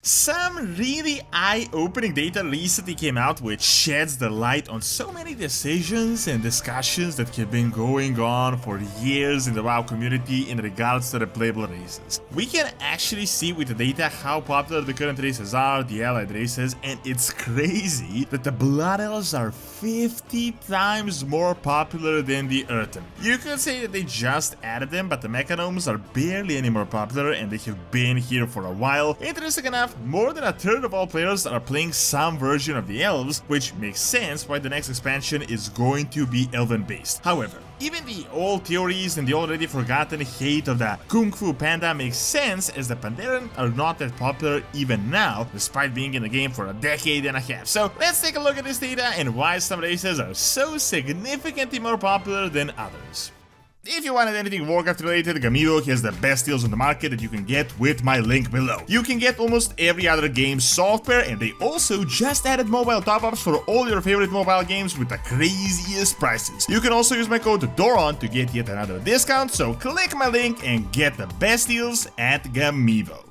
Some really eye-opening data recently came out which sheds the light on so many decisions and discussions that have been going on for years in the WoW community in regards to the playable races. We can actually see with the data how popular the current races are, the allied races, and it's crazy that the Blood Elves are 50 times more popular than the Earthen. You could say that they just added them, but the mechangomes are barely any more popular and they have been here for a while. Interesting enough, more than a third of all players are playing some version of the elves, which makes sense why the next expansion is going to be elven based. However, even the old theories and the already forgotten hate of the kungfu panda makes sense, as the Pandaren are not that popular even now, despite being in the game for a decade and a half. So let's take a look at this data and why some races are so significantly more popular than others. If you wanted anything Warcraft related, Gamido has the best deals on the market that you can get with my link below. You can get almost every other game software, and they also just added mobile top-ups for all your favorite mobile games with the craziest prices. You can also use my code DORON to get yet another discount, so click my link and get the best deals at Gamido.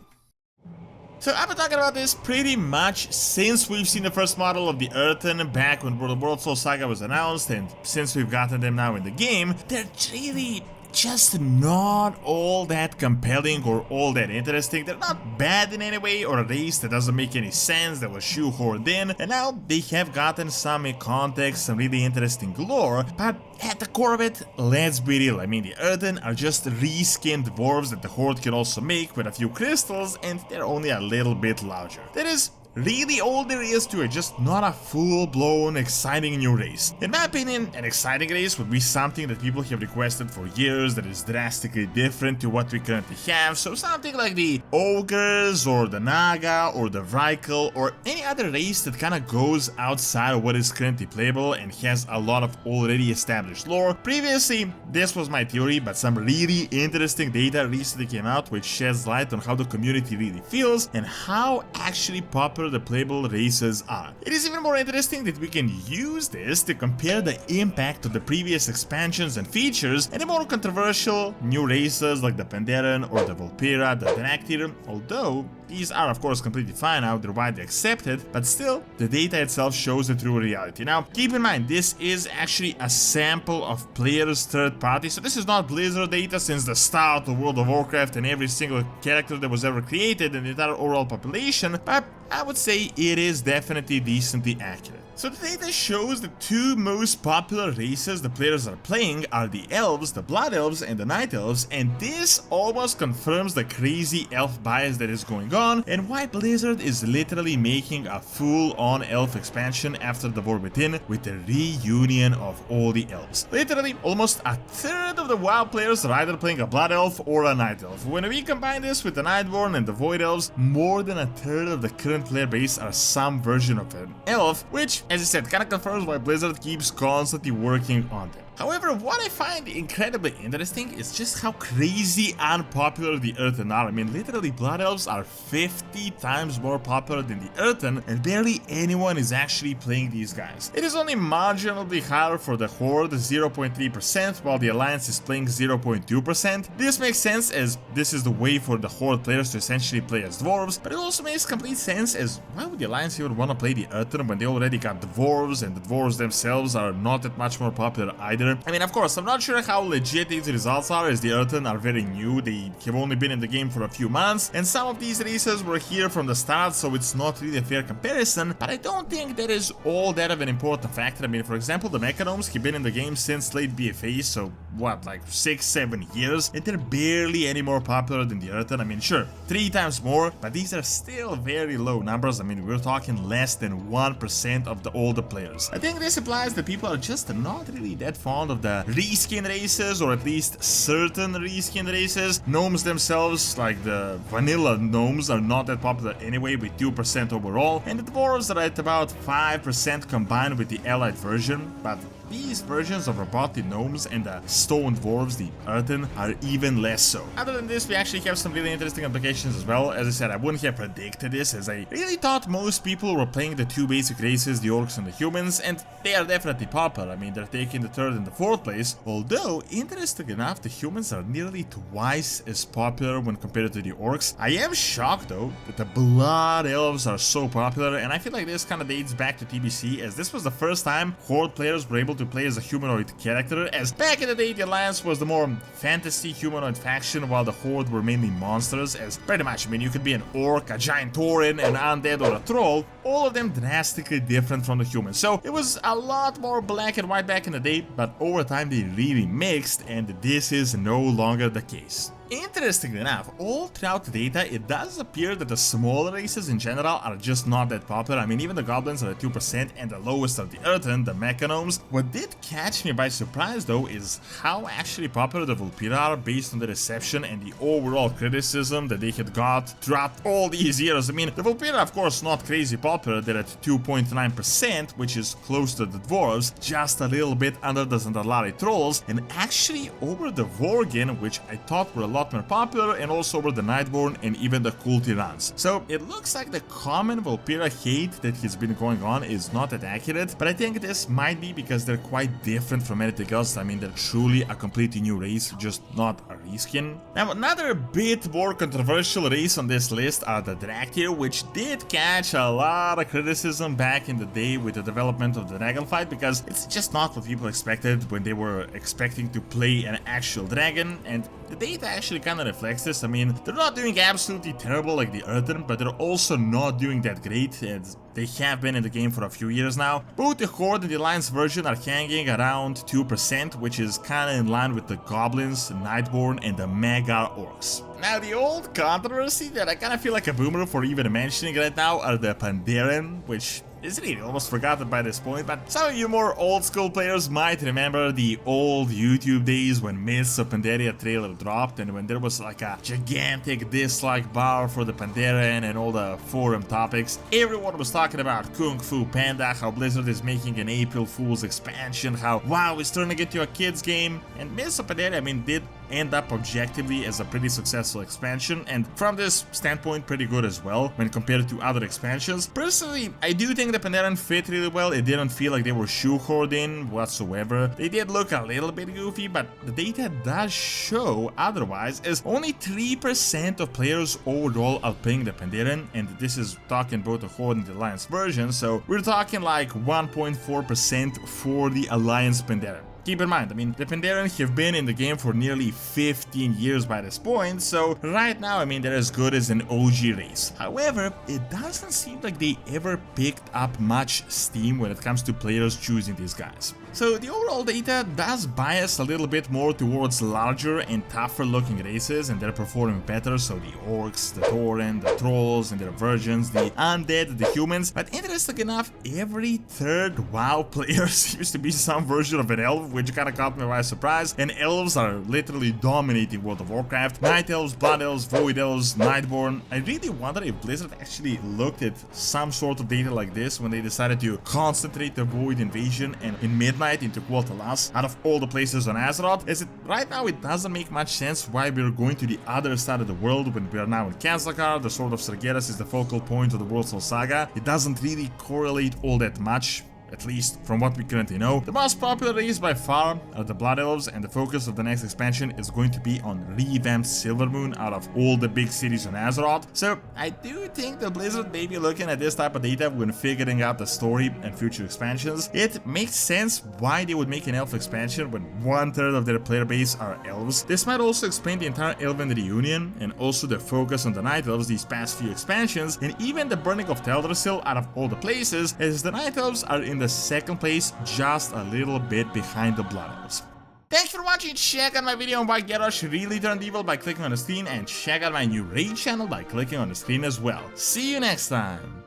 So I've been talking about this pretty much since we've seen the first model of the Earthen back when World Soul Saga was announced, and since we've gotten them now in the game, they're really just not all that compelling or all that interesting. They're not bad in any way or a race that doesn't make any sense, that was shoehorned in, and now they have gotten some context, some really interesting lore, but at the core of it, let's be real, I mean the Earthen are just reskinned dwarves that the Horde can also make with a few crystals, and they're only a little bit larger. That is really all there is to it, just not a full-blown exciting new race. In my opinion, an exciting race would be something that people have requested for years that is drastically different to what we currently have, so something like the Ogres or the Naga or the Vrykul or any other race that kinda goes outside of what is currently playable and has a lot of already established lore. Previously, this was my theory, but some really interesting data recently came out which sheds light on how the community really feels and how actually popular the playable races are. It is even more interesting that we can use this to compare the impact of the previous expansions and features and the more controversial new races like the Pandaren or the Vulpera, the Draktyr, although these are of course completely fine now, they're widely accepted, but still, the data itself shows the true reality. Now, keep in mind, this is actually a sample of players' third party, so this is not Blizzard data since the start of World of Warcraft and every single character that was ever created in the entire overall population, but I would say it is definitely decently accurate. So the data shows the two most popular races the players are playing are the elves, the blood elves, and the night elves, and this almost confirms the crazy elf bias that is going on and why Blizzard is literally making a full-on elf expansion after the War Within with the reunion of all the elves. Literally, almost a third of the WoW players are either playing a blood elf or a night elf. When we combine this with the Nightborn and the void elves, more than a third of the current player base are some version of an elf, which, as I said, kinda confirms why Blizzard keeps constantly working on them. However, what I find incredibly interesting is just how crazy unpopular the Earthen are. I mean, literally, Blood Elves are 50 times more popular than the Earthen, and barely anyone is actually playing these guys. It is only marginally higher for the Horde, 0.3%, while the Alliance is playing 0.2%. This makes sense as this is the way for the Horde players to essentially play as dwarves, but it also makes complete sense as why would the Alliance even want to play the Earthen when they already got dwarves, and the dwarves themselves are not that much more popular either. I mean, of course, I'm not sure how legit these results are, as the Earthen are very new, they have only been in the game for a few months, and some of these races were here from the start, so it's not really a fair comparison, but I don't think that is all that of an important factor. I mean, for example, the mechangomes have been in the game since late BFA, so what, like 6-7 years, and they're barely any more popular than the Earthen. I mean, sure, 3 times more, but these are still very low numbers. I mean, we're talking less than 1% of the older players. I think this implies that people are just not really that fond of the reskin races, or at least certain reskin races. Gnomes themselves, like the vanilla gnomes, are not that popular anyway, with 2% overall, and the dwarves are at about 5% combined with the allied version, but these versions of robotic gnomes and the stone dwarves, the Earthen, are even less so. Other than this, we actually have some really interesting applications as well. As I said, I wouldn't have predicted this, as I really thought most people were playing the two basic races, the orcs and the humans, and they are definitely popular. I mean, they're taking the third and the fourth place, although, interesting enough, the humans are nearly twice as popular when compared to the orcs. I am shocked, though, that the blood elves are so popular, and I feel like this kind of dates back to TBC, as this was the first time Horde players were able to play as a humanoid character, as back in the day the Alliance was the more fantasy humanoid faction, while the Horde were mainly monsters, as pretty much, I mean, you could be an orc, a giant tauren, an undead, or a troll, all of them drastically different from the humans. So it was a lot more black and white back in the day, but over time they really mixed, and this is no longer the case. Interestingly enough, all throughout the data, it does appear that the smaller races in general are just not that popular. I mean, even the goblins are at 2%, and the lowest are the Earthen, the mechangomes. What did catch me by surprise, though, is how actually popular the Vulpira are based on the reception and the overall criticism that they had got throughout all these years. I mean, the Vulpira, of course, not crazy popular. They're at 2.9%, which is close to the dwarves, just a little bit under the Zandalari trolls, and actually over the Worgen, which I thought were a lot more popular, and also over the Nightborn and even the Cultirans. So it looks like the common Vulpira hate that has been going on is not that accurate, but I think this might be because they're quite different from anything else. I mean, they're truly a completely new race, just not a reskin. Now, another bit more controversial race on this list are the Draktyr, which did catch a lot of criticism back in the day with the development of the Dragonfight, because it's just not what people expected when they were expecting to play an actual dragon, and the data actually kind of reflects this. I mean, they're not doing absolutely terrible like the Earthen, but they're also not doing that great, and they have been in the game for a few years now. Both the Horde and the Alliance version are hanging around 2%, which is kind of in line with the Goblins, Nightborn, and the Mega Orcs. Now, the old controversy that I kind of feel like a boomer for even mentioning right now are the Pandaren, which is really almost forgotten by this point, but some of you more old school players might remember the old YouTube days when Myths of Pandaria trailer dropped, and when there was like a gigantic dislike bar for the Pandaren and all the forum topics. Everyone was talking about Kung Fu Panda, how Blizzard is making an April Fool's expansion, how WoW is turning into a kids game, and Myths of Pandaria, I mean, did end up objectively as a pretty successful expansion, and from this standpoint pretty good as well when compared to other expansions. Personally, I do think the Pandaren fit really well. It didn't feel like they were shoehorned in whatsoever. They did look a little bit goofy, but the data does show otherwise, as only 3% of players overall are playing the Pandaren, and this is talking both the Horde and the Alliance version, so we're talking like 1.4% for the Alliance Pandaren. Keep in mind, I mean, the Pandaren have been in the game for nearly 15 years by this point, so right now, I mean, they're as good as an OG race. However, it doesn't seem like they ever picked up much steam when it comes to players choosing these guys. So the overall data does bias a little bit more towards larger and tougher looking races, and they're performing better, so the orcs, the tauren, the trolls and their versions, the undead, the humans. But interesting enough, every third WoW player seems to be some version of an elf, which kind of caught me by surprise, and elves are literally dominating World of Warcraft. Night elves, blood elves, void elves, Nightborn. I really wonder if Blizzard actually looked at some sort of data like this when they decided to concentrate the void invasion and in Midnight into Quotalas out of all the places on Azeroth, as right now it doesn't make much sense why we're going to the other side of the world when we are now in Kazakar. The Sword of Sargeras is the focal point of the World Soul Saga. It doesn't really correlate all that much, at least from what we currently know. The most popular race by far are the Blood Elves, and the focus of the next expansion is going to be on revamped Silvermoon out of all the big cities on Azeroth. So I do think that Blizzard may be looking at this type of data when figuring out the story and future expansions. It makes sense why they would make an elf expansion when 1/3 of their player base are elves. This might also explain the entire elven reunion, and also the focus on the Night Elves these past few expansions, and even the burning of Teldrassil out of all the places, as the Night Elves are in the second place, just a little bit behind the Blood Elves. Thanks for watching. Check out my video on why Garrosh really turned evil by clicking on the screen, and check out my new raid channel by clicking on the screen as well. See you next time!